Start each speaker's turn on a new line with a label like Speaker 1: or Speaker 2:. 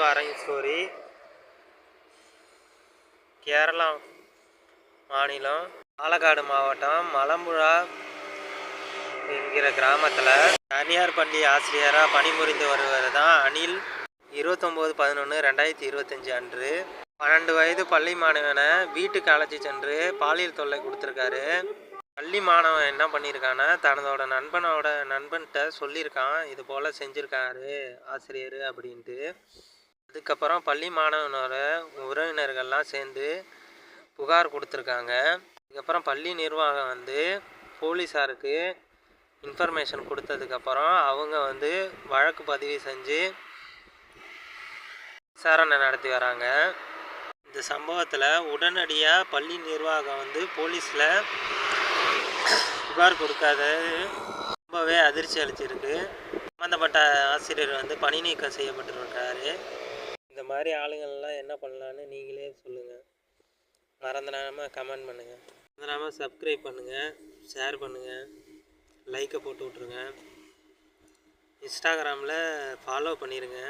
Speaker 1: வாரம் ஸ்டோரி. கேரளா மாநிலம் பாலக்காடு மாவட்டம் மலம்புழா என்கிற கிராமத்தில் தனியார் பள்ளி ஆசிரியராக பணிபுரிந்து வருவது தான் அனில். 29/11/2025 அன்று 12 வயது பள்ளி மாணவனை வீட்டுக்கு அழைச்சி சென்று பாலியல் தொல்லை கொடுத்துருக்காரு. பள்ளி மாணவன் என்ன பண்ணியிருக்கான்னா, தன்னோட நண்பன்கிட்ட சொல்லியிருக்கான், இது போல் செஞ்சுருக்காரு ஆசிரியர் அப்படின்ட்டு. அதுக்கப்புறம் பள்ளி மாணவனோட உறவினர்கள்லாம் சேர்ந்து புகார் கொடுத்துருக்காங்க. அதுக்கப்புறம் பள்ளி நிர்வாகம் வந்து போலீஸாருக்கு இன்ஃபர்மேஷன் கொடுத்ததுக்கப்புறம் அவங்க வந்து வழக்கு பதிவு செஞ்சு விசாரணை நடத்தி வராங்க. இந்த சம்பவத்தில் உடனடியாக பள்ளி நிர்வாகம் வந்து போலீஸில் புகார் கொடுக்காதது ரொம்பவே அதிர்ச்சி அளிச்சிருக்கு. சம்மந்தப்பட்ட ஆசிரியர் வந்து பணி நீக்கம் செய்யப்பட்டிருக்காரு. இந்த மாதிரி ஆளுங்கள்லாம் என்ன பண்ணலான்னு நீங்களே சொல்லுங்கள். மறந்துடாமல் கமெண்ட் பண்ணுங்கள், மறந்துடாமல் சப்ஸ்கிரைப் பண்ணுங்கள், ஷேர் பண்ணுங்கள், லைக்கை போட்டு விட்ருங்க. இன்ஸ்டாகிராமில் ஃபாலோ பண்ணிடுங்க.